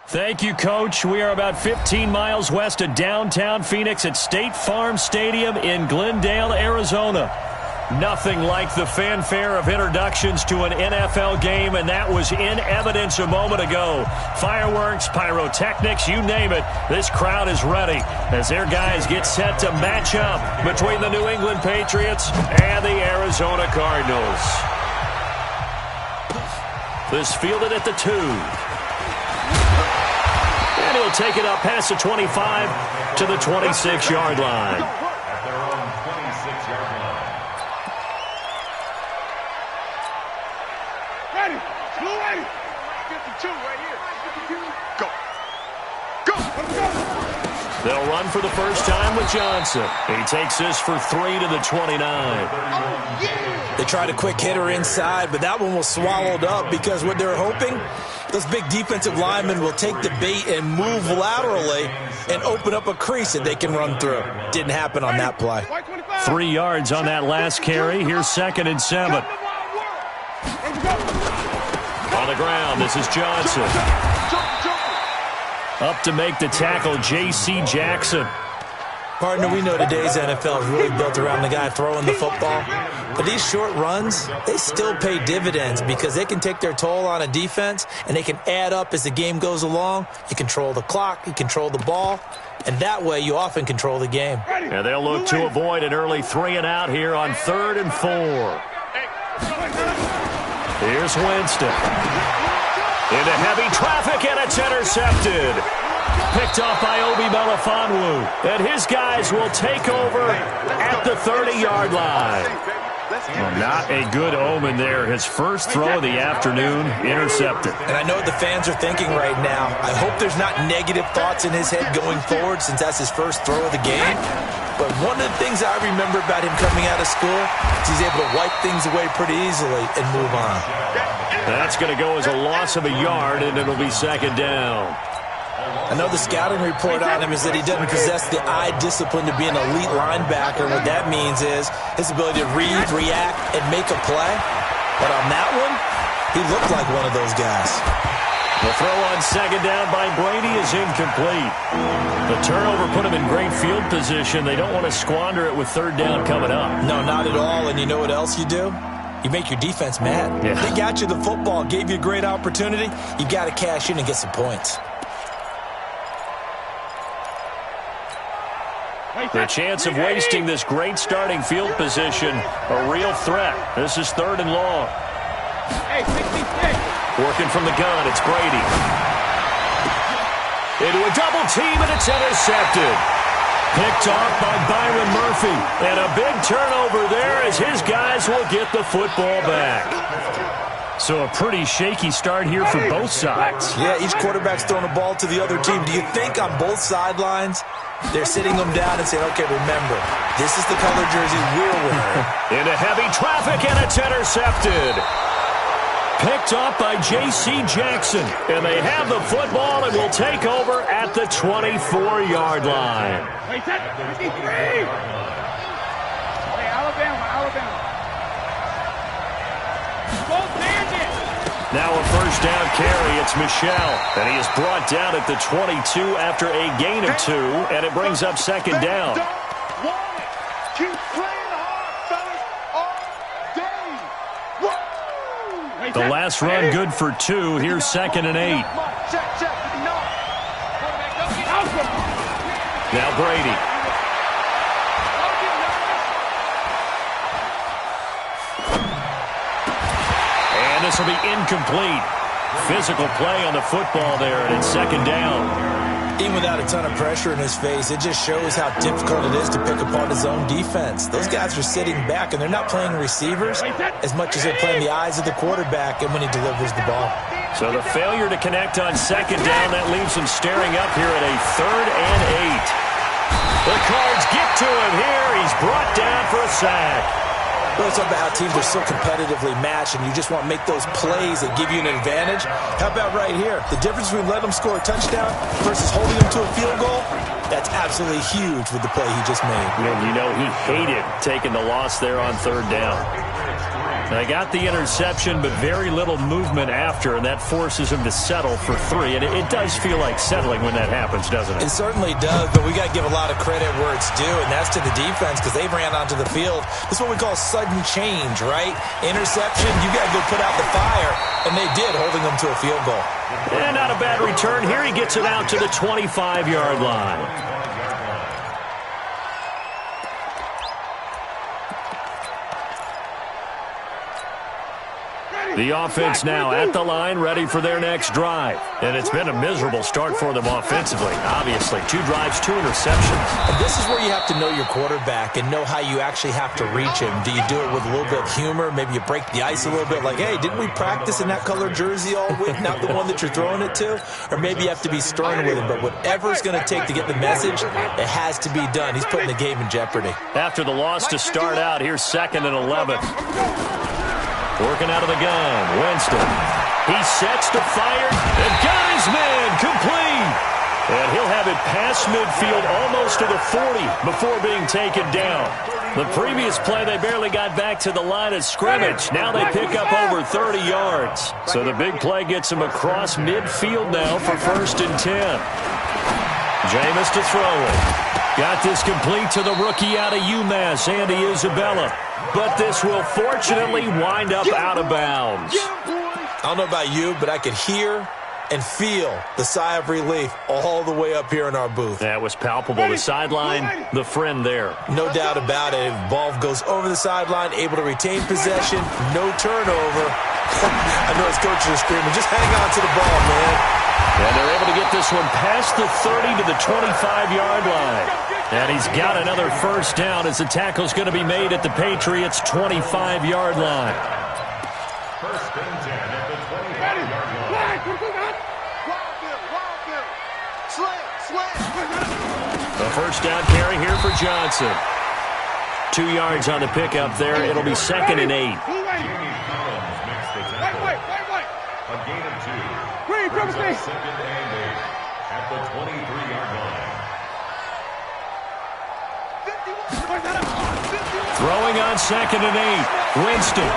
Thank you, Coach. We are about 15 miles west of downtown Phoenix at State Farm Stadium in Glendale, Arizona. Nothing like the fanfare of introductions to an NFL game, and that was in evidence a moment ago. Fireworks, pyrotechnics, you name it. This crowd is ready as their guys get set to match up between the New England Patriots and the Arizona Cardinals. This fielded at the 2. And he'll take it up past the 25 to the 26-yard line. They'll run for the first time with Johnson. He takes this for 3 to the 29. They tried a quick hitter inside, but that one was swallowed up because what they're hoping, those big defensive linemen will take the bait and move laterally and open up a crease that they can run through. Didn't happen on that play. 3 yards on that last carry. Here's 2nd and 7. On the ground, this is Johnson. Up to make the tackle, J.C. Jackson. Partner, we know today's NFL is really built around the guy throwing the football. But these short runs, they still pay dividends because they can take their toll on a defense and they can add up as the game goes along. You control the clock, you control the ball, and that way you often control the game. And they'll look to avoid an early 3 and out here on 3rd and 4. Here's Winston. Into heavy traffic, and it's intercepted. Picked off by Obi Melifonwu. And his guys will take over at the 30-yard line. Well, not a good omen there. His first throw of the afternoon, intercepted. And I know what the fans are thinking right now. I hope there's not negative thoughts in his head going forward since that's his first throw of the game. But one of the things I remember about him coming out of school is he's able to wipe things away pretty easily and move on. That's going to go as a loss of a yard, and it'll be 2nd down. I know the scouting report on him is that he doesn't possess the eye discipline to be an elite linebacker. And what that means is his ability to read, react, and make a play. But on that one, he looked like one of those guys. The throw on 2nd down by Brady is incomplete. The turnover put him in great field position. They don't want to squander it with 3rd down coming up. No, not at all. And you know what else you do? You make your defense mad. Yeah. They got you the football, gave you a great opportunity. You got to cash in and get some points. The chance of wasting this great starting field position, a real threat. This is 3rd and long. Working from the gun, it's Brady. Into a double team, and it's intercepted. Picked off by Byron Murphy. And a big turnover there as his guys will get the football back. So a pretty shaky start here for both sides. Yeah, each quarterback's throwing a ball to the other team. Do you think on both sidelines they're sitting them down and saying, okay, remember, this is the color jersey we're wearing. Into heavy traffic, and it's intercepted. Picked off by J.C. Jackson. And they have the football and will take over at the 24-yard line. Now a first down carry. It's Michel. And he is brought down at the 22 after a gain of 2. And it brings up 2nd down. The last run good for 2. Here's 2nd and 8. Now Brady. And this will be incomplete. Physical play on the football there, and it's 2nd down. Even without a ton of pressure in his face, it just shows how difficult it is to pick apart his own defense. Those guys are sitting back, and they're not playing receivers as much as they're playing the eyes of the quarterback and when he delivers the ball. So the failure to connect on 2nd down, that leaves him staring up here at a 3rd and 8. The Cards get to him here. He's brought down for a sack. Well, it's about how teams are so competitively matched, and you just want to make those plays that give you an advantage. How about right here? The difference between letting them score a touchdown versus holding them to a field goal, that's absolutely huge with the play he just made. And you know he hated taking the loss there on 3rd down. They got the interception, but very little movement after, and that forces him to settle for 3. And it does feel like settling when that happens, doesn't it? It certainly does, but we got to give a lot of credit where it's due, and that's to the defense because they ran onto the field. This is what we call sudden change, right? Interception, you got to go put out the fire, and they did, holding them to a field goal. And not a bad return. Here he gets it out to the 25-yard line. The offense now at the line, ready for their next drive. And it's been a miserable start for them offensively, obviously. 2 drives, 2 interceptions. And this is where you have to know your quarterback and know how you actually have to reach him. Do you do it with a little bit of humor? Maybe you break the ice a little bit like, hey, didn't we practice in that color jersey all week, not the one that you're throwing it to? Or maybe you have to be stern with him. But whatever it's going to take to get the message, it has to be done. He's putting the game in jeopardy. After the loss to start out, here's 2nd and 11. Working out of the gun, Winston. He sets to fire, and got his man complete. And he'll have it past midfield almost to the 40 before being taken down. The previous play, they barely got back to the line of scrimmage. Now they pick up over 30 yards. So the big play gets him across midfield now for 1st and 10. Jameis to throw it. Got this complete to the rookie out of UMass, Andy Isabella. But this will fortunately wind up out of bounds. I don't know about you, but I could hear and feel the sigh of relief all the way up here in our booth. That was palpable. The sideline, the friend there. No doubt about it. Ball goes over the sideline, able to retain possession, no turnover. I know his coaches are screaming, just hang on to the ball, man. And they're able to get this one past the 30 to the 25-yard line. And he's got another 1st down as the tackle's going to be made at the Patriots' 25-yard line. 1st and 10 at the 25-yard line. The 1st down carry here for Johnson. 2 yards on the pickup there. It'll be 2nd and 8. A gain of 2. 2nd and 8 at the 23-yard line. Throwing on 2nd and 8. Winston.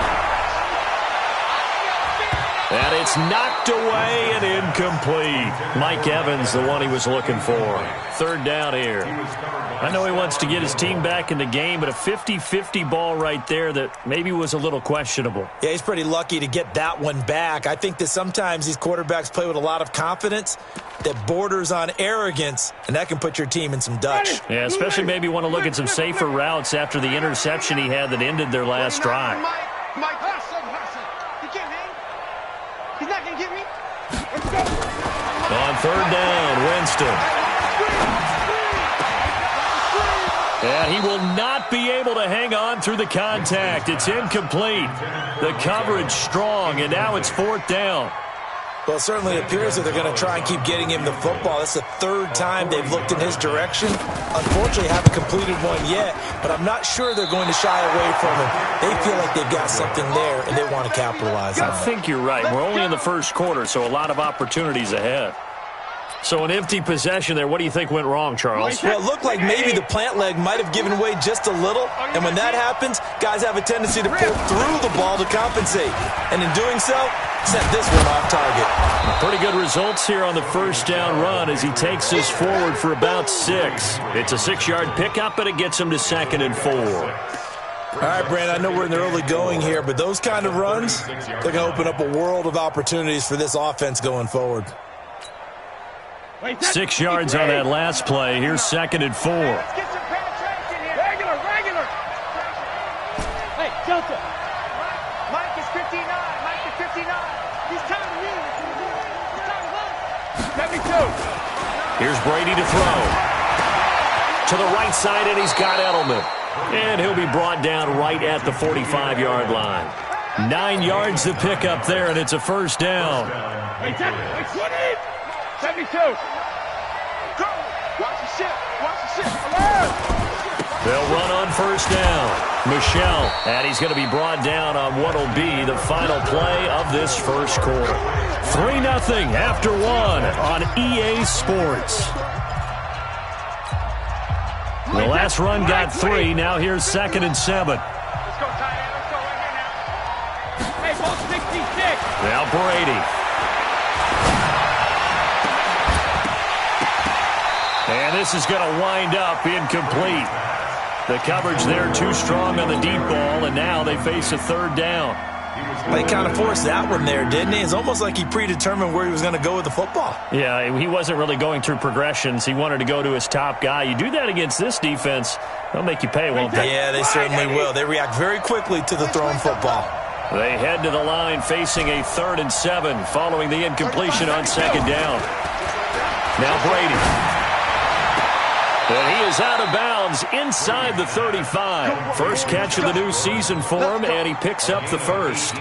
And it's knocked away and incomplete. Mike Evans, the one he was looking for. 3rd down here. I know he wants to get his team back in the game, but a 50-50 ball right there that maybe was a little questionable. Yeah, he's pretty lucky to get that one back. I think that sometimes these quarterbacks play with a lot of confidence that borders on arrogance, and that can put your team in some Dutch. Yeah, especially maybe want to look at some safer routes after the interception he had that ended their last drive. Mike, he can't hang. He's not going to get me. On 3rd down, Winston. And he will not be able to hang on through the contact. It's incomplete. The coverage strong, and now it's 4th down. Well, it certainly appears that they're going to try and keep getting him the football. That's the 3rd time they've looked in his direction. Unfortunately, haven't completed one yet, but I'm not sure they're going to shy away from him. They feel like they've got something there, and they want to capitalize on it. I think you're right. We're only in the 1st quarter, so a lot of opportunities ahead. So an empty possession there. What do you think went wrong, Charles? Well, it looked like maybe the plant leg might have given way just a little, and when that happens, guys have a tendency to pull through the ball to compensate. And in doing so, set this one off target. Pretty good results here on the 1st down run as he takes this forward for about 6. It's a 6-yard pickup, and it gets him to 2nd and 4. All right, Brandon, I know we're in the early going here, but those kind of runs, they're going to open up a world of opportunities for this offense going forward. 6 yards on that last play. Here's 2nd and 4. Let's get some penetration here. Regular. Hey, Delta. Mike is 59. He's time to win. He's time to win. 72. Here's Brady to throw. To the right side, and he's got Edelman. And he'll be brought down right at the 45-yard line. 9 yards to pick up there, and it's a 1st down. 72. Go. Watch the ship. They'll run on 1st down. Michelle, and he's going to be brought down on what will be the final play of this 1st quarter. 3-0 after 1 on EA Sports. The last run got 3. Now here's 2nd and 7. Let's go, tight end. Let's go right here now. Now Brady. And this is going to wind up incomplete. The coverage there too strong on the deep ball, and now they face a third down. They kind of forced that one there, didn't he? It's almost like he predetermined where he was going to go with the football. Yeah, he wasn't really going through progressions. He wanted to go to his top guy. You do that against this defense, they'll make you pay, won't they? Yeah, they certainly will. They react very quickly to the thrown football. They head to the line facing a 3rd and 7 following the incompletion on 2nd down. Now Brady. And he is out of bounds inside the 35. First catch of the new season for him, and he picks up the first.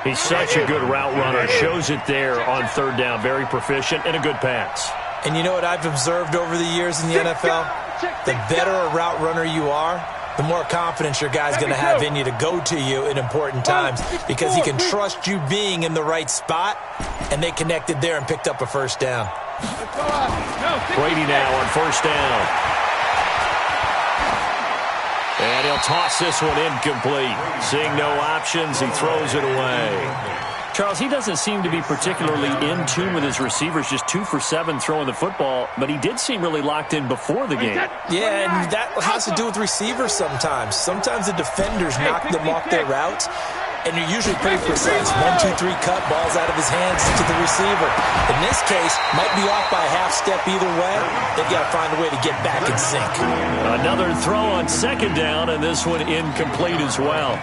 He's such a good route runner. Shows it there on 3rd down. Very proficient and a good pass. And you know what I've observed over the years in the NFL? The better a route runner you are, the more confidence your guy's going to have in you to go to you in important times because he can trust you being in the right spot, and they connected there and picked up a first down. Brady now on 1st down. And he'll toss this one incomplete. Seeing no options, he throws it away. Charles, he doesn't seem to be particularly in tune with his receivers, just 2 for 7 throwing the football, but he did seem really locked in before the game. Yeah, and that has to do with receivers sometimes. Sometimes the defenders knock them off their routes, and you're usually pretty precise. 1, 2, 3 cut, balls out of his hands to the receiver. In this case, might be off by a half step either way. They've got to find a way to get back in sync. Another throw on 2nd down, and this one incomplete as well.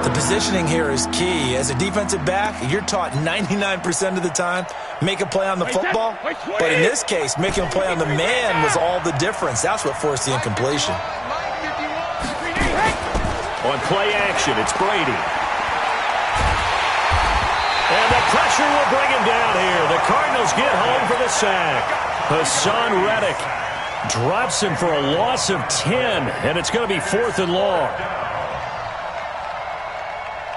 The positioning here is key. As a defensive back, you're taught 99% of the time, make a play on the football. But in this case, making a play on the man was all the difference. That's what forced the incompletion. On play action, it's Brady. And the pressure will bring him down here. The Cardinals get home for the sack. Hassan Reddick drops him for a loss of 10, and it's going to be 4th and long.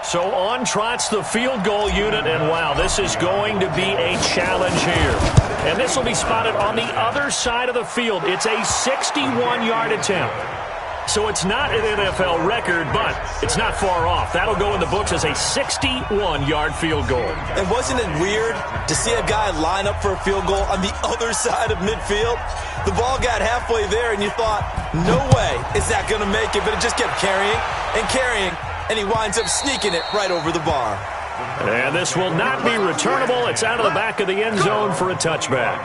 So on trots the field goal unit, and wow, this is going to be a challenge here. And this will be spotted on the other side of the field. It's a 61-yard attempt. So it's not an NFL record, but it's not far off. That'll go in the books as a 61-yard field goal. And wasn't it weird to see a guy line up for a field goal on the other side of midfield? The ball got halfway there, and you thought, no way is that going to make it, but it just kept carrying and carrying, and he winds up sneaking it right over the bar. And this will not be returnable. It's out of the back of the end zone for a touchback.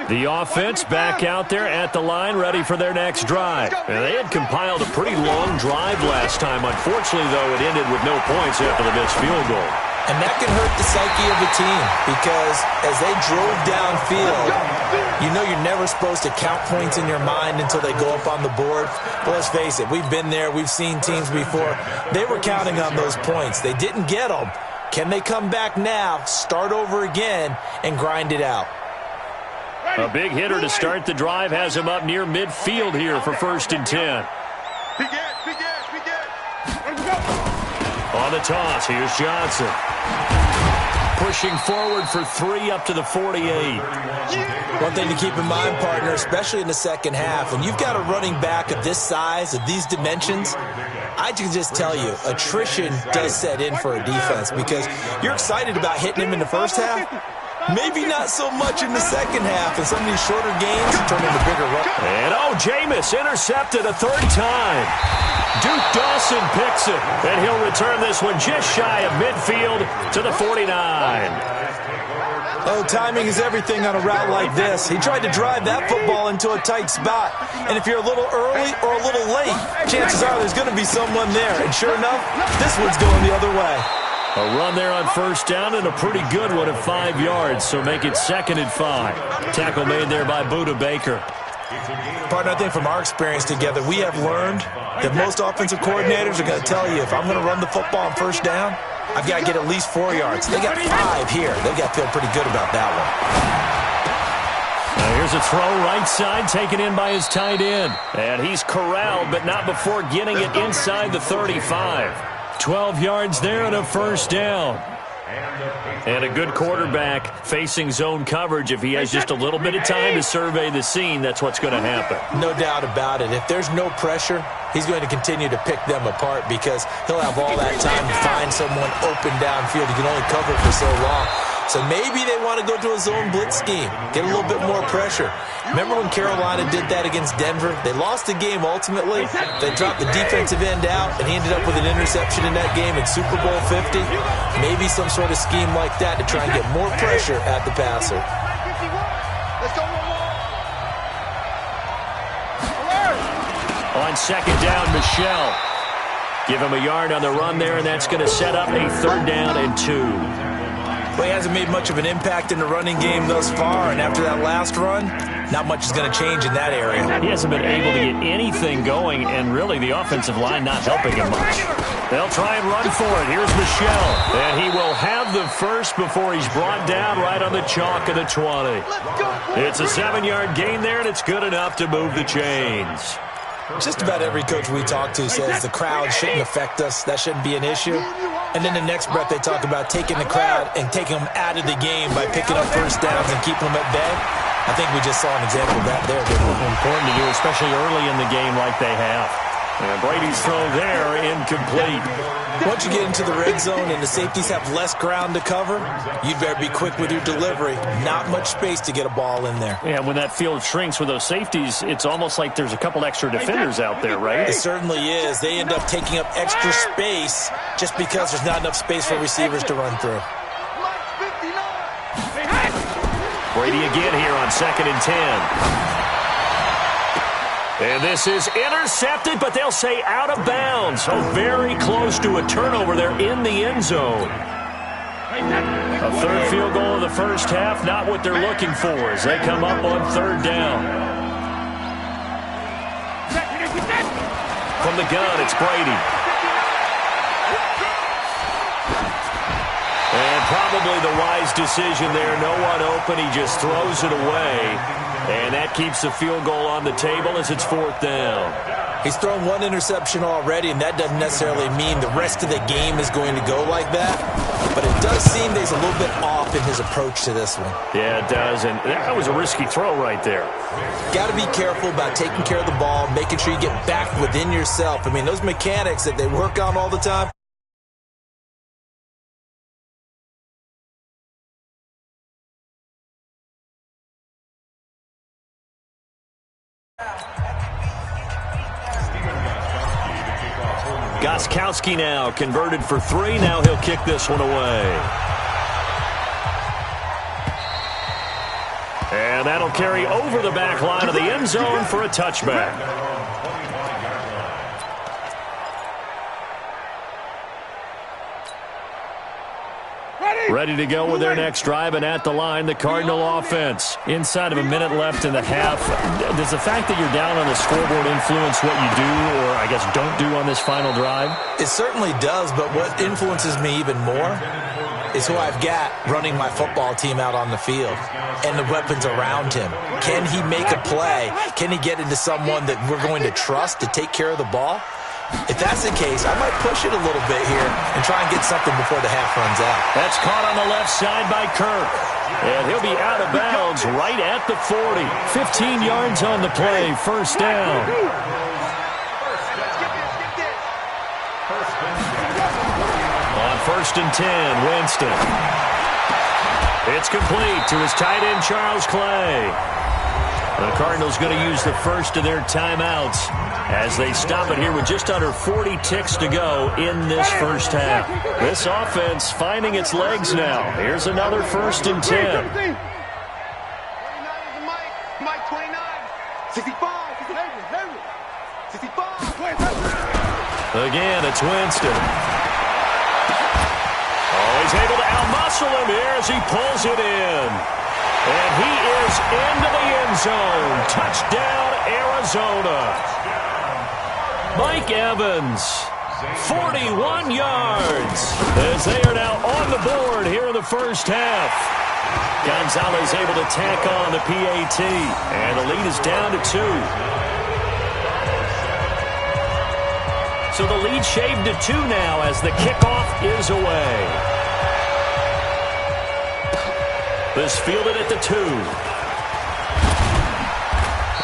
The offense back out there at the line, ready for their next drive. And they had compiled a pretty long drive last time. Unfortunately, though, it ended with no points after the missed field goal. And that can hurt the psyche of the team because as they drove downfield, you know you're never supposed to count points in your mind until they go up on the board. But let's face it, we've been there. We've seen teams before. They were counting on those points. They didn't get them. Can they come back now, start over again, and grind it out? A big hitter to start the drive has him up near midfield here for 1st and 10. On the toss, here's Johnson. Pushing forward for 3 up to the 48. One thing to keep in mind, partner, especially in the second half, when you've got a running back of this size, of these dimensions, I can just tell you, attrition does set in for a defense because you're excited about hitting him in the first half. Maybe not so much in the second half, and some of these shorter gains turn into bigger runs. And Jameis intercepted a 3rd time. Duke Dawson picks it, and he'll return this one just shy of midfield to the 49. Oh, timing is everything on a route like this. He tried to drive that football into a tight spot, and if you're a little early or a little late, chances are there's going to be someone there. And sure enough, this one's going the other way. A run there on 1st down and a pretty good one at 5 yards, so make it 2nd and 5. Tackle made there by Budda Baker. Partner, I think from our experience together, we have learned that most offensive coordinators are going to tell you, if I'm going to run the football on 1st down, I've got to get at least 4 yards. They got 5 here. They've got to feel pretty good about that one. Now here's a throw right side taken in by his tight end. And he's corralled, but not before getting it inside the 35. 12 yards there and a 1st down. And a good quarterback facing zone coverage. If he has just a little bit of time to survey the scene, that's what's going to happen. No doubt about it. If there's no pressure, he's going to continue to pick them apart because he'll have all that time to find someone open downfield. He can only cover it for so long. So maybe they want to go to a zone blitz scheme, get a little bit more pressure. Remember when Carolina did that against Denver? They lost the game ultimately. They dropped the defensive end out, and he ended up with an interception in that game in Super Bowl 50. Maybe some sort of scheme like that to try and get more pressure at the passer. On second down, Michel. Give him a yard on the run there, and that's going to set up a 3rd down and 2. Well, he hasn't made much of an impact in the running game thus far, and after that last run, not much is going to change in that area. He hasn't been able to get anything going, and really the offensive line not helping him much. They'll try and run for it. Here's Michel, and he will have the first before he's brought down right on the chalk of the 20. It's a 7-yard gain there, and it's good enough to move the chains. Just about every coach we talk to says the crowd shouldn't affect us. That shouldn't be an issue. And then the next breath they talk about taking the crowd and taking them out of the game by picking up first downs and keeping them at bay. I think we just saw an example of that there. Important to do, especially early in the game like they have. And Brady's throw there, incomplete. Once you get into the red zone and the safeties have less ground to cover, you'd better be quick with your delivery. Not much space to get a ball in there. Yeah, when that field shrinks with those safeties, it's almost like there's a couple extra defenders out there, right? It certainly is. They end up taking up extra space just because there's not enough space for receivers to run through. Brady again here on 2nd and 10. And this is intercepted, but they'll say out of bounds. So very close to a turnover there in the end zone. A 3rd field goal of the first half, not what they're looking for as they come up on 3rd down. From the gun, it's Brady. And probably the wise decision there. No one open. He just throws it away. And that keeps the field goal on the table as it's 4th down. He's thrown 1 interception already, and that doesn't necessarily mean the rest of the game is going to go like that. But it does seem that he's a little bit off in his approach to this one. Yeah, it does. And that was a risky throw right there. Got to be careful about taking care of the ball, making sure you get back within yourself. I mean, those mechanics that they work on all the time, Gostkowski now converted for 3. Now he'll kick this one away. And that'll carry over the back line of the end zone for a touchback. Ready to go with their next drive, and at the line, the Cardinal offense. Inside of a minute left in the half. Does the fact that you're down on the scoreboard influence what you do, or I guess don't do on this final drive? It certainly does, but what influences me even more is who I've got running my football team out on the field and the weapons around him. Can he make a play? Can he get into someone that we're going to trust to take care of the ball? If that's the case, I might push it a little bit here and try and get something before the half runs out. That's caught on the left side by Kirk. And he'll be out of bounds right at the 40. 15 yards on the play, 1st down. On 1st and 10, Winston. It's complete to his tight end, Charles Clay. The Cardinals going to use the first of their timeouts as they stop it here with just under 40 ticks to go in this first half. This offense finding its legs now. Here's another 1st and 10. Mike 29, 65, 65. Again, it's Winston. Oh, he's able to out-muscle him here as he pulls it in. And he is into the end zone. Touchdown, Arizona. Mike Evans, 41 yards, as they are now on the board here in the first half. Gonzalez able to tack on the PAT, and the lead is down to 2. So the lead shaved to 2 now as the kickoff is away. This fielded at the 2.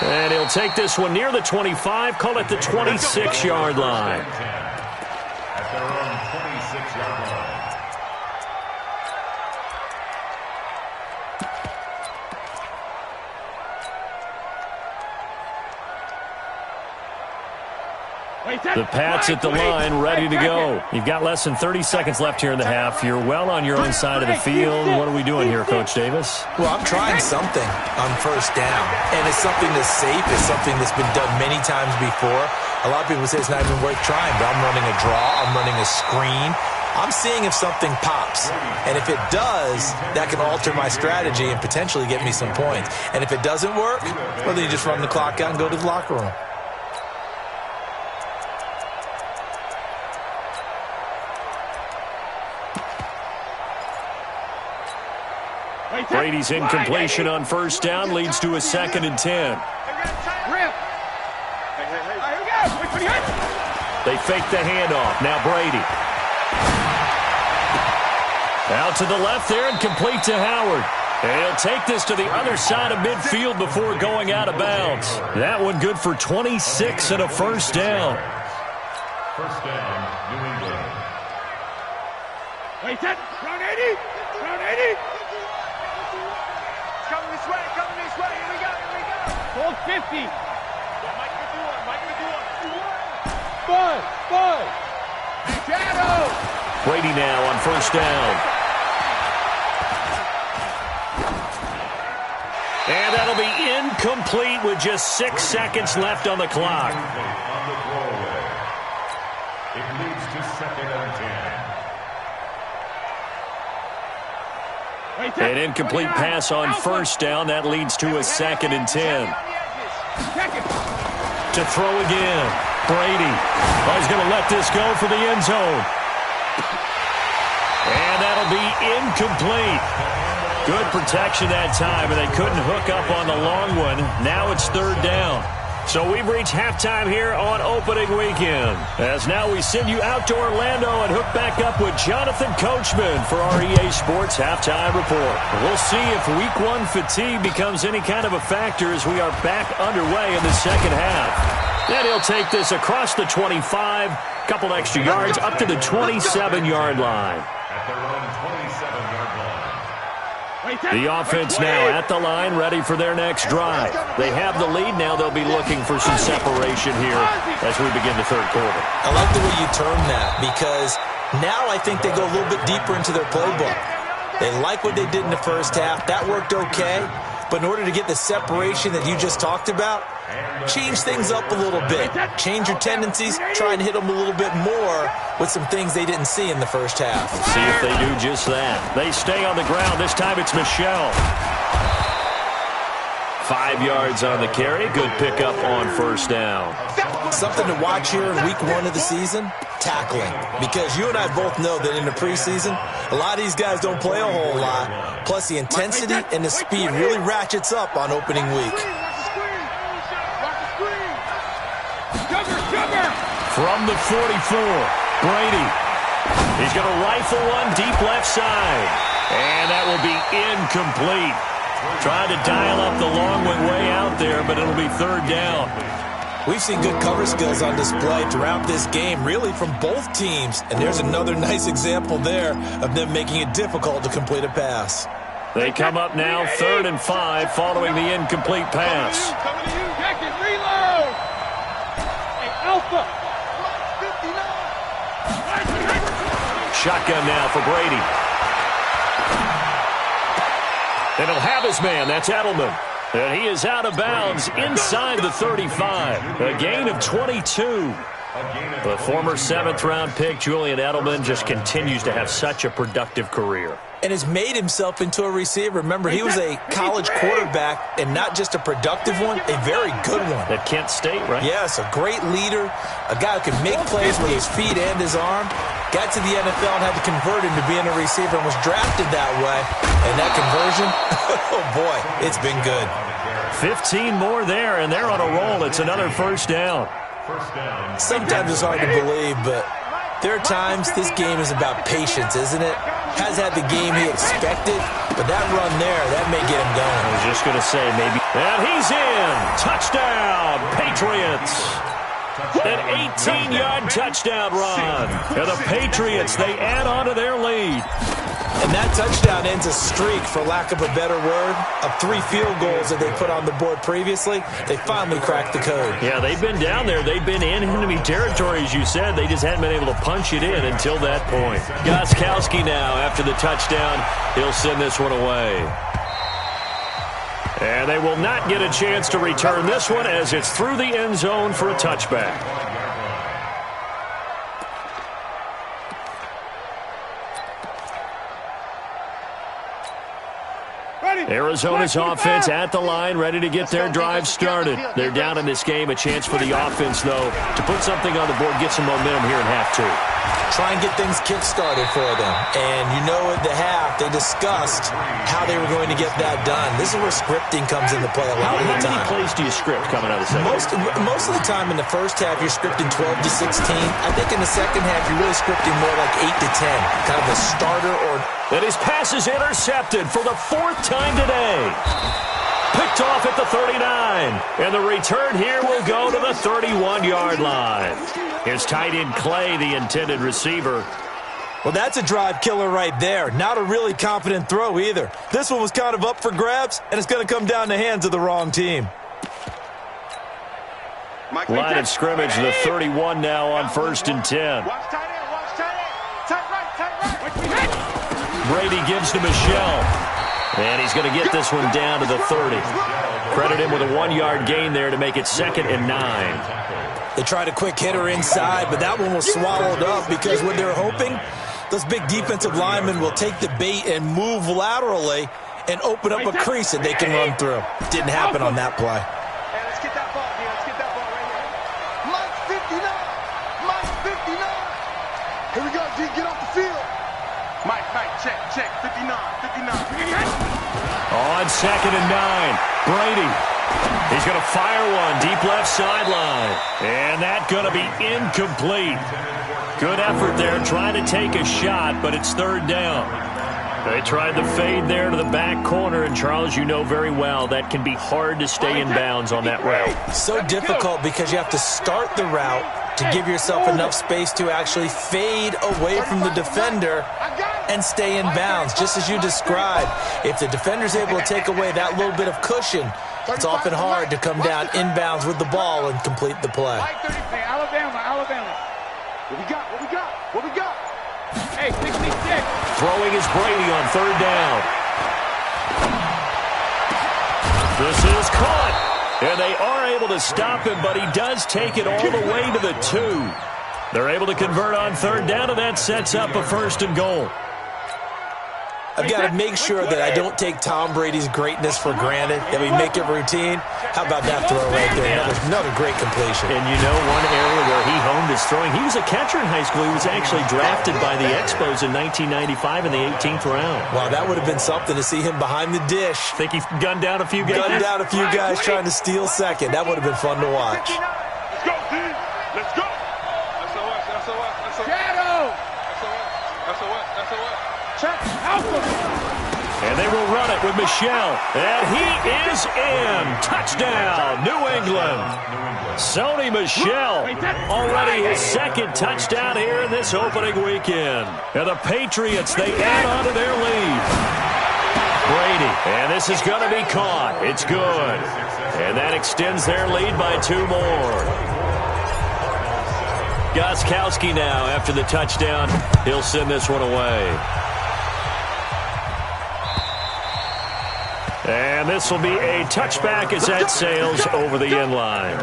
And he'll take this one near the 25, call it the 26-yard line. At their own 26-yard line. The Pats at the line, ready to go. You've got less than 30 seconds left here in the half. You're well on your own side of the field. What are we doing here, Coach Davis? Well, I'm trying something on first down, and it's something that's safe. It's something that's been done many times before. A lot of people say it's not even worth trying, but I'm running a draw. I'm running a screen. I'm seeing if something pops, and if it does, that can alter my strategy and potentially get me some points. And if it doesn't work, well, then you just run the clock out and go to the locker room. Brady's incompletion on first down leads to a 2nd and 10. They fake the handoff. Now Brady. Out to the left there and complete to Howard. And he'll take this to the other side of midfield before going out of bounds. That one good for 26 and a first down. First down, New England. Wait, set. Round 80. Round 80. Coming this way. Coming this way. Here we go. Here we go. Hold 50. Mike can do it. Mike can do it. Bud. Bud. Shadow. Brady now on first down. And that'll be incomplete with just 6 seconds left on the clock. On the throwaway. It leads to 2nd and 10. An incomplete pass on first down. That leads to a 2nd and 10. To throw again. Brady. Oh, he's going to let this go for the end zone. And that'll be incomplete. Good protection that time, and they couldn't hook up on the long one. Now it's 3rd down. So we've reached halftime here on opening weekend. As now we send you out to Orlando and hook back up with Jonathan Coachman for our EA Sports Halftime Report. We'll see if Week 1 fatigue becomes any kind of a factor as we are back underway in the second half. Then he'll take this across the 25, couple extra yards up to the 27-yard line. At their own 27-yard line. The offense now at the line, ready for their next drive. They have the lead. Now they'll be looking for some separation here as we begin the 3rd quarter. I like the way you term that, because now I think they go a little bit deeper into their playbook. They like what they did in the first half. That worked okay. But in order to get the separation that you just talked about, change things up a little bit. Change your tendencies. Try and hit them a little bit more with some things they didn't see in the first half. See if they do just that. They stay on the ground. This time it's Michelle. 5 yards on the carry. Good pickup on first down. Something to watch here in Week 1 of the season, tackling. Because you and I both know that in the preseason, a lot of these guys don't play a whole lot. Plus, the intensity and the speed really ratchets up on opening week. From the 44, Brady. He's going to rifle one deep left side. And that will be incomplete. Trying to dial up the long one way out there, but it'll be 3rd down. We've seen good cover skills on display throughout this game, really from both teams. And there's another nice example there of them making it difficult to complete a pass. They come up now 3rd and 5 following the incomplete pass. Coming to you, Jacket, reload. Hey, Alpha. 59. Shotgun now for Brady. And he'll have his man. That's Edelman. And he is out of bounds inside the 35. A gain of 22. The former 7th-round pick, Julian Edelman, just continues to have such a productive career. And has made himself into a receiver. Remember, he was a college quarterback, and not just a productive one, a very good one. At Kent State, right? Yes, a great leader, a guy who can make plays with his feet and his arm. Got to the NFL and had to convert him to being a receiver and was drafted that way. And that conversion, oh boy, it's been good. 15 more there, and they're on a roll. It's another first down. Sometimes it's hard to believe, but there are times this game is about patience, isn't it? Has had the game he expected, But that run there, that may get him going. I was just going to say maybe. And he's in. Touchdown, Patriots. An 18-yard touchdown run. And the Patriots, they add on to their lead. And that touchdown ends a streak, for lack of a better word, of 3 field goals that they put on the board previously. They finally cracked the code. Yeah, they've been down there. They've been in enemy territory, as you said. They just hadn't been able to punch it in until that point. Gostkowski now, after the touchdown, he'll send this one away. And they will not get a chance to return this one as it's through the end zone for a touchback. Arizona's offense at the line, ready to get their drive started. They're down in this game. A chance for the offense, though, to put something on the board, get some momentum here in half 2. Try and get things kick-started for them. And you know at the half, they discussed how they were going to get that done. This is where scripting comes into play a lot of the time. How many plays do you script coming out of the second? Most of the time in the first half, you're scripting 12 to 16. I think in the second half, you're really scripting more like 8 to 10. Kind of a starter or... And his pass is intercepted for the 4th time today. Picked off at the 39. And the return here will go to the 31-yard line. Here's tight end Clay, the intended receiver. Well, that's a drive killer right there. Not a really confident throw either. This one was kind of up for grabs, and it's going to come down the hands of the wrong team. Line of scrimmage, the 31 now on 1st and 10. Watch tight end, watch tight end. Tight right. Brady gives to Michelle. And he's going to get this one down to the 30. Credit him with a 1-yard gain there to make it 2nd and 9. They tried a quick hitter inside, but that one was swallowed up because what they're hoping, those big defensive linemen will take the bait and move laterally and open up a crease that they can run through. Didn't happen on that play. Hey, let's get that ball, D. Let's get that ball right here. Mike 59. Here we go, D. Get off the field. Mike, check. 59. On 2nd and 9, Brady. He's going to fire one deep left sideline. And that's going to be incomplete. Good effort there trying to take a shot, but it's 3rd down. They tried the fade there to the back corner, and Charles, you know very well that can be hard to stay in bounds on that route. So difficult because you have to start the route to give yourself enough space to actually fade away from the defender and stay in bounds, just as you described. If the defender's able to take away that little bit of cushion, it's often hard to come down inbounds with the ball and complete the play. Alabama. What we got? Hey, 66. Throwing is Brady on 3rd down. This is caught. And they are able to stop him, but he does take it all the way to the 2. They're able to convert on 3rd down, and that sets up a 1st and goal. I've got to make sure that I don't take Tom Brady's greatness for granted, that we make it routine. How about that throw right there? Another great completion. And you know one area where he honed his throwing, he was a catcher in high school. He was actually drafted by the Expos in 1995 in the 18th round. Wow, that would have been something to see him behind the dish. Think he gunned down a few guys? Trying to steal second. That would have been fun to watch. Let's go, D. Let's go. Check. And they will run it with Michelle. And he is in. Touchdown, New England. Sony Michel, already his 2nd touchdown here in this opening weekend. And the Patriots, they add on to their lead. Brady, and this is going to be caught. It's good. And that extends their lead by 2 more. Gostkowski now, after the touchdown, he'll send this one away. And this will be a touchback as that sails over the end line.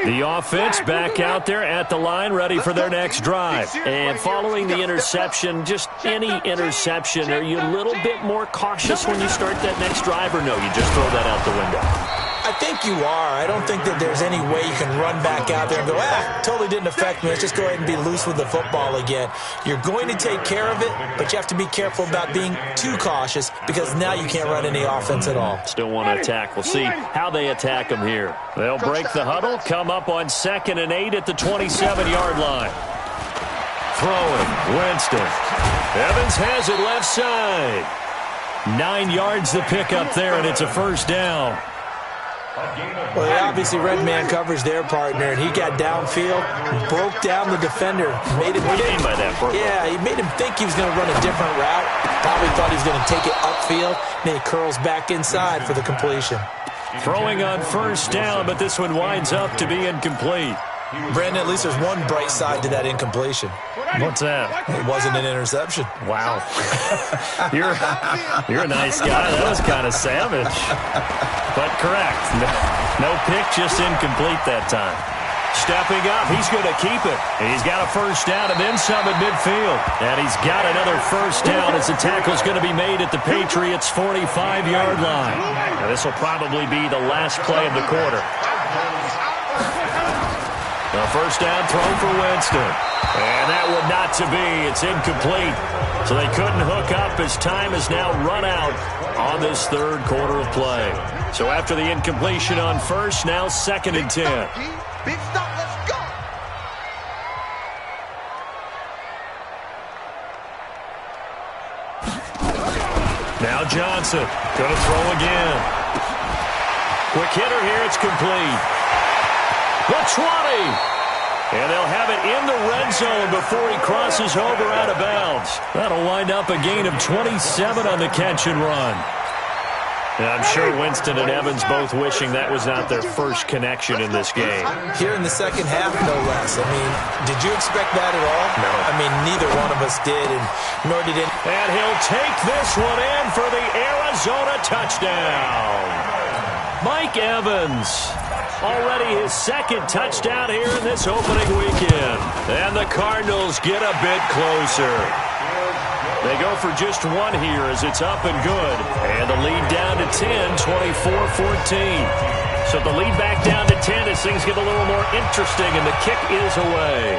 The offense back out there at the line, ready for their next drive. And following the interception, just any interception, are you a little bit more cautious when you start that next drive, or no, you just throw that out the window? I think you are. I don't think that there's any way you can run back out there and go, totally didn't affect me. Let's just go ahead and be loose with the football again. You're going to take care of it, but you have to be careful about being too cautious because now you can't run any offense at all. Still want to attack. We'll see how they attack them here. They'll break the huddle, come up on 2nd and 8 at the 27-yard line. Throwing, Winston. Evans has it left side. 9 yards to pick up there, and it's a first down. Well, they obviously read man coverage their partner, and he got downfield, broke down the defender. Made him what do you mean by that, Brooklyn? Yeah, he made him think he was going to run a different route. Probably thought he was going to take it upfield. Then he curls back inside for the completion. Throwing on first down, but this one winds up to be incomplete. Brandon, at least there's one bright side to that incompletion. What's that? It wasn't an interception. Wow. You're a nice guy. That was kind of savage. But correct. No pick, just incomplete that time. Stepping up, he's going to keep it. He's got a first down and then some at midfield. And he's got another first down as the tackle's going to be made at the Patriots' 45-yard line. Now, this will probably be the last play of the quarter. The first down throw for Winston. And that one not to be. It's incomplete. So they couldn't hook up as time has now run out on this third quarter of play. So after the incompletion on first, now 2nd and 10. Big stop, let's go. Now Johnson going to throw again. Quick hitter here. It's complete. The 20. And they'll have it in the red zone before he crosses over out of bounds. That'll wind up a gain of 27 on the catch and run. And I'm sure Winston and Evans both wishing that was not their first connection in this game. Here in the second half, no less. I mean, did you expect that at all? No. I mean, neither one of us did, and nor did it. And he'll take this one in for the Arizona touchdown. Mike Evans. Already his second touchdown here in this opening weekend. And the Cardinals get a bit closer. They go for just one here as it's up and good. And the lead down to 10, 24-14. So the lead back down to 10 as things get a little more interesting, and the kick is away.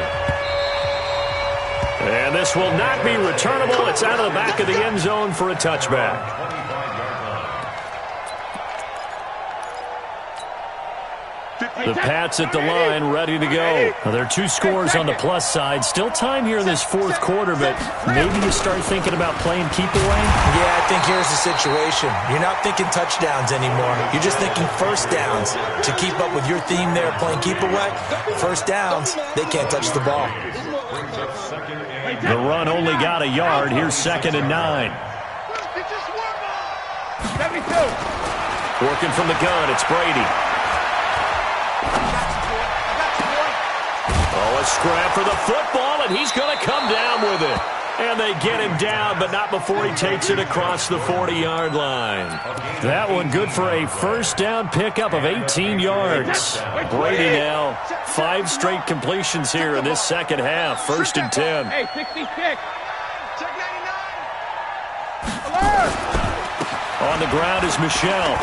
And this will not be returnable. It's out of the back of the end zone for a touchback. The Pats at the line, ready to go. Now, there are 2 scores on the plus side. Still time here in this fourth quarter, but maybe you start thinking about playing keep away? Yeah, I think here's the situation. You're not thinking touchdowns anymore. You're just thinking first downs. To keep up with your theme there, playing keep away, first downs, they can't touch the ball. The run only got a yard. Here's 2nd and 9. Working from the gun, it's Brady. A scrap for the football, and he's going to come down with it. And they get him down, but not before he takes it across the 40-yard line. That one good for a first down pickup of 18 yards. Brady now 5 straight completions here in this second half. 1st and 10. Hey, 66. Check 99. Alert. On the ground is Michelle.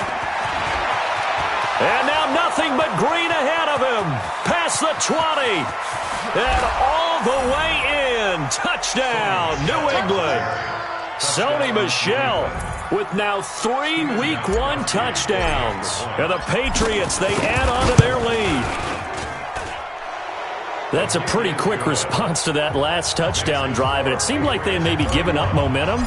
And now nothing but green ahead of him. Past the 20. And all the way in. Touchdown, New England. Sony Michel with now 3 Week 1 touchdowns. And the Patriots, they add on to their lead. That's a pretty quick response to that last touchdown drive, and it seemed like they had maybe given up momentum.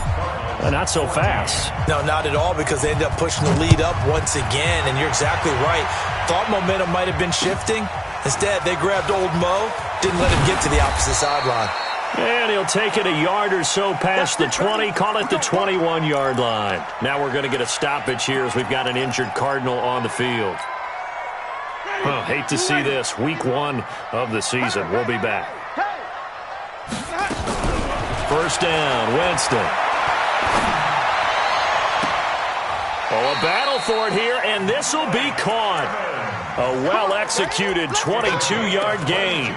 Not so fast. No, not at all, because they ended up pushing the lead up once again, and you're exactly right. Thought momentum might have been shifting. Instead, they grabbed old Mo, didn't let him get to the opposite sideline. And he'll take it a yard or so past the 20, call it the 21-yard line. Now we're going to get a stoppage here as we've got an injured Cardinal on the field. Hate to see this. Week 1 of the season. We'll be back. First down, Winston. Oh, a battle for it here, and this will be caught. A well-executed 22-yard gain.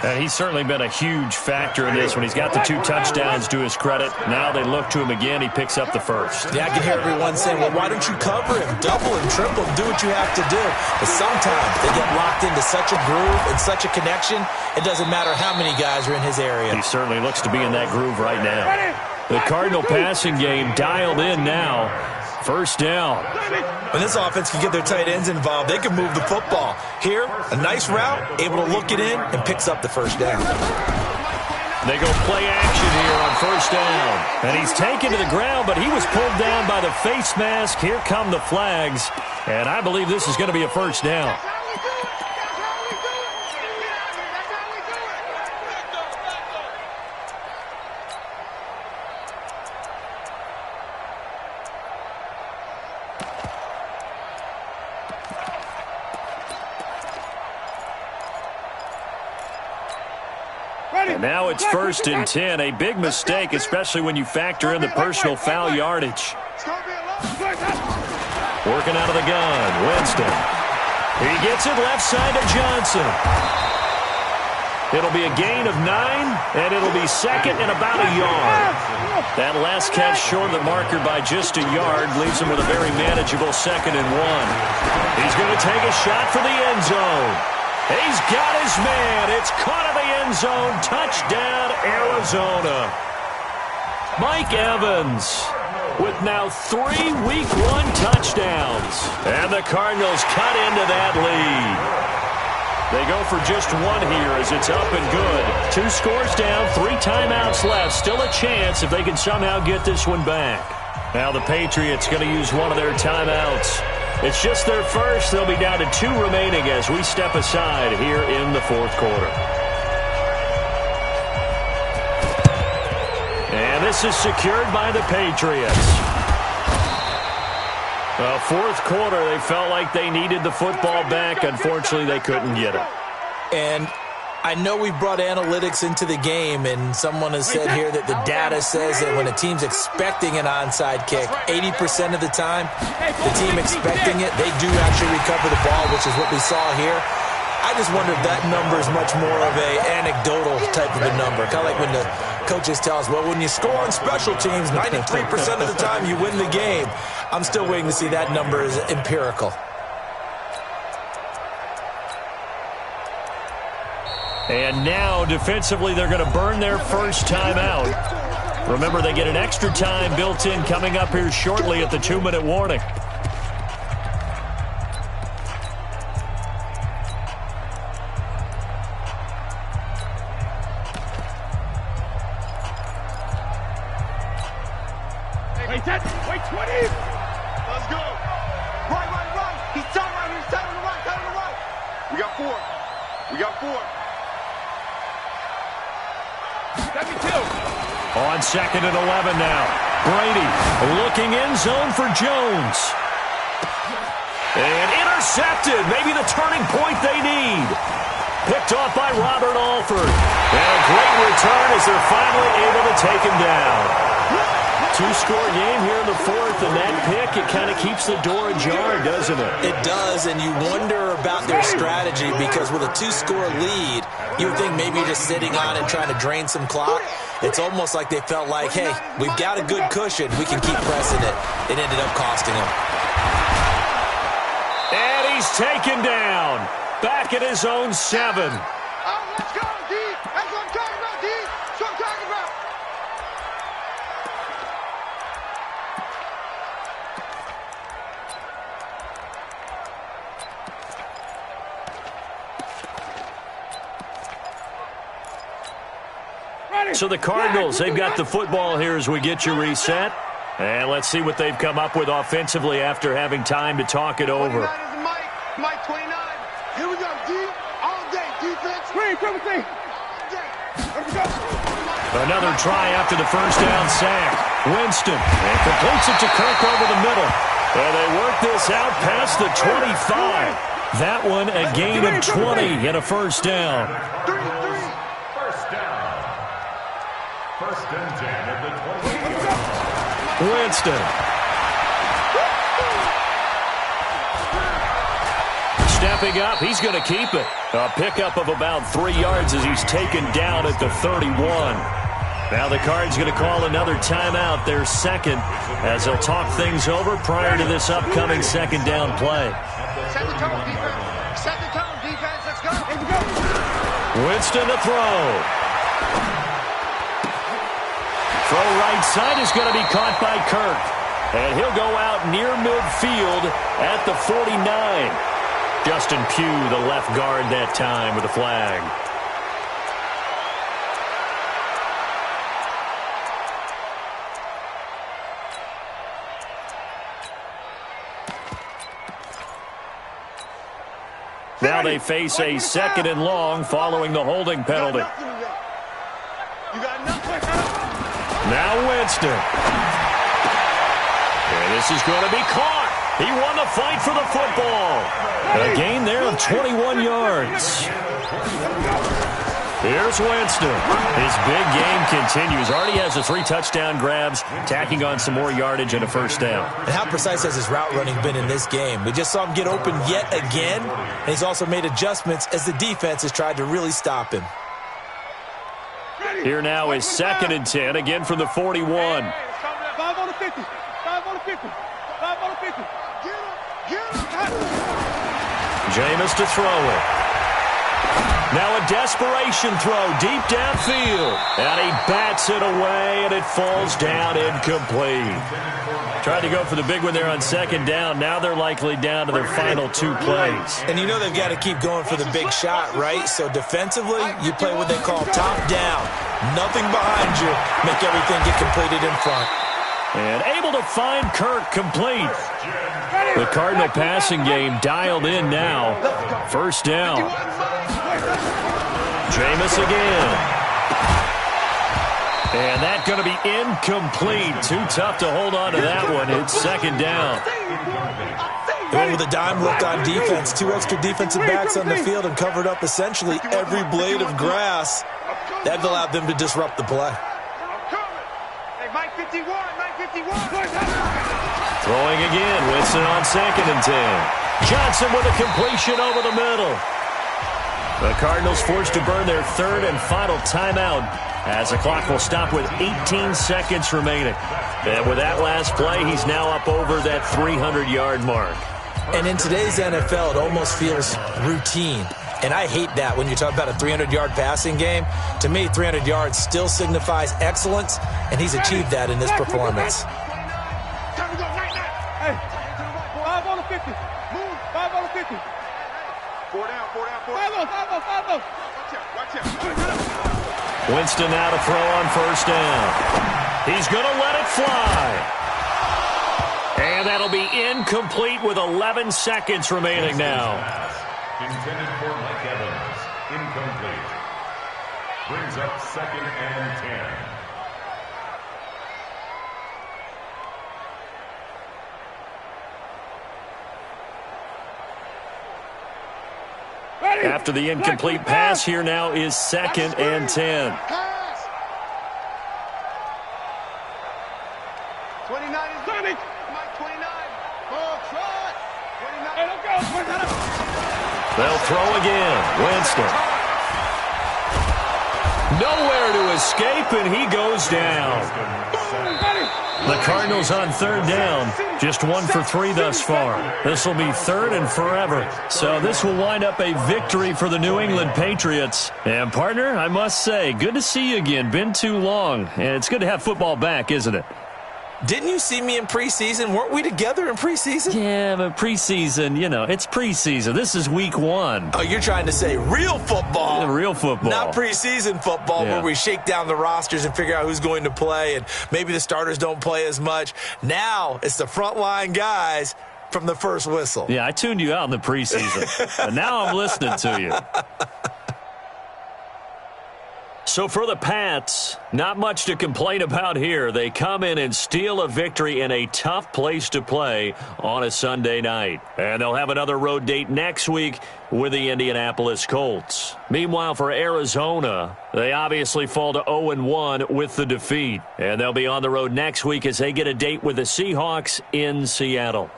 And he's certainly been a huge factor in this when he's got the 2 touchdowns to his credit. Now they look to him again. He picks up the first. Yeah, I can hear everyone saying, well, why don't you cover him? Double him, triple him, do what you have to do. But sometimes they get locked into such a groove and such a connection, it doesn't matter how many guys are in his area. He certainly looks to be in that groove right now. The Cardinal passing game dialed in now. First down. When this offense can get their tight ends involved, they can move the football. Here, a nice route, able to look it in, and picks up the first down. They go play action here on first down. And he's taken to the ground, but he was pulled down by the face mask. Here come the flags. And I believe this is going to be a first down. And now it's 1st and 10. A big mistake, especially when you factor in the personal foul yardage. Working out of the gun, Winston. He gets it left side to Johnson. It'll be a gain of 9, and it'll be second and about a yard. That last catch short of the marker by just a yard leaves him with a very manageable 2nd and 1. He's going to take a shot for the end zone. He's got his man. It's caught in the end zone. Touchdown, Arizona. Mike Evans with now 3 Week 1 touchdowns. And the Cardinals cut into that lead. They go for just 1 here as it's up and good. 2 scores down, 3 timeouts left. Still a chance if they can somehow get this one back. Now the Patriots going to use one of their timeouts. It's just their first. They'll be down to 2 remaining as we step aside here in the 4th quarter. And this is secured by the Patriots. The 4th quarter, they felt like they needed the football back. Unfortunately, they couldn't get it. And I know we brought analytics into the game, and someone has said here that the data says that when a team's expecting an onside kick, 80% of the time, the team expecting it, they do actually recover the ball, which is what we saw here. I just wonder if that number is much more of an anecdotal type of a number. Kind of like when the coaches tell us, well, when you score on special teams, 93% of the time you win the game. I'm still waiting to see that number is empirical. And now, defensively, they're going to burn their first timeout. Remember, they get an extra time built in coming up here shortly at the 2-minute warning. Wait, 20! Let's go! Right. He's tight right here. He's tight on the right. We got 4. On 2nd and 11 now. Brady looking end zone for Jones. And intercepted. Maybe the turning point they need. Picked off by Robert Alford. And a great return as they're finally able to take him down. 2-score game here in the 4th, and that pick, it kind of keeps the door ajar, doesn't it? It does, and you wonder about their strategy because with a 2-score lead, you would think maybe you're just sitting on it trying to drain some clock. It's almost like they felt like, hey, we've got a good cushion. We can keep pressing it. It ended up costing them. And he's taken down. Back at his own 7. Let's go, D. That's what I'm talking about, D. That's what I'm talking about. So the Cardinals, they've got the football here as we get you reset. And let's see what they've come up with offensively after having time to talk it over. Mike 29. Here we go, D. All day. Defense. All day. Let's go. Another try after the first down sack. Winston. And completes it to Kirk over the middle. And they work this out past the 25. That one a gain of 20 and a first down. First and 10 at the 20. Winston. Stepping up, he's going to keep it. A pickup of about 3 yards as he's taken down at the 31. Now the Cards going to call another timeout, their second, as they'll talk things over prior to this upcoming second down play. Set the tone, defense. Set the tone, defense. Let's go. Here we go. Winston to throw. Throw right side is going to be caught by Kirk. And he'll go out near midfield at the 49. Justin Pugh, the left guard that time with a flag. Now they face a 2nd and long following the holding penalty. Now Winston. And this is going to be caught. He won the fight for the football. A gain there of 21 yards. Here's Winston. His big game continues. Already has the 3 touchdown grabs, tacking on some more yardage and a first down. And how precise has his route running been in this game? We just saw him get open yet again, and he's also made adjustments as the defense has tried to really stop him. Here now is 2nd and 10, again from the 41. 5 on the 50. 5 on the 50. 5 on the 50. Jameis to throw it. Now a desperation throw deep downfield. And he bats it away, and it falls down incomplete. Tried to go for the big one there on 2nd down. Now they're likely down to their final 2 plays. And you know they've got to keep going for the big shot, right? So defensively, you play what they call top down. Nothing behind you. Make everything get completed in front. And able to find Kirk complete. The Cardinal passing game dialed in now. First down. Jameis again. And that's going to be incomplete. Too tough to hold on to that one. It's 2nd down. They went with a dime look on defense. 2 extra defensive backs on the field and covered up essentially every blade of grass. That allowed them to disrupt the play. Mike 51, Mike 51. Throwing again. Winston on 2nd and 10. Johnson with a completion over the middle. The Cardinals forced to burn their 3rd and final timeout as the clock will stop with 18 seconds remaining. And with that last play, he's now up over that 300-yard mark. And in today's NFL, it almost feels routine. And I hate that when you talk about a 300-yard passing game. To me, 300 yards still signifies excellence, and he's achieved that in this performance. Hey, 5 on the 50. Move, 5 on the 50. 4 down, 4 down, 4 down. 5 on. Watch out. Winston now to throw on first down. He's going to let it fly. And that'll be incomplete with 11 seconds remaining now. Intended for Mike Evans. Incomplete. Brings up 2nd and 10. After the incomplete pass, here now is 2nd and 10. 29 is coming. Mike 29. Oh, try. 29. Hey, let's go. They'll throw again. Winston. Nowhere to escape, and he goes down. The Cardinals on 3rd down. Just 1 for 3 thus far. This will be 3rd and forever. So this will wind up a victory for the New England Patriots. And, partner, I must say, good to see you again. Been too long. And it's good to have football back, isn't it? Didn't you see me in preseason? Weren't we together in preseason? Yeah, but preseason, you know, it's preseason. This is week 1. Oh, you're trying to say real football. Real football. Not preseason football where we shake down the rosters and figure out who's going to play, and maybe the starters don't play as much. Now it's the frontline guys from the first whistle. Yeah, I tuned you out in the preseason, and now I'm listening to you. So for the Pats, not much to complain about here. They come in and steal a victory in a tough place to play on a Sunday night. And they'll have another road date next week with the Indianapolis Colts. Meanwhile, for Arizona, they obviously fall to 0-1 with the defeat. And they'll be on the road next week as they get a date with the Seahawks in Seattle.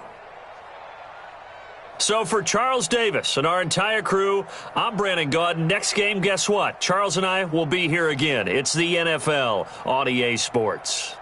So for Charles Davis and our entire crew, I'm Brandon Gaudin. Next game, guess what? Charles and I will be here again. It's the NFL on EA Sports.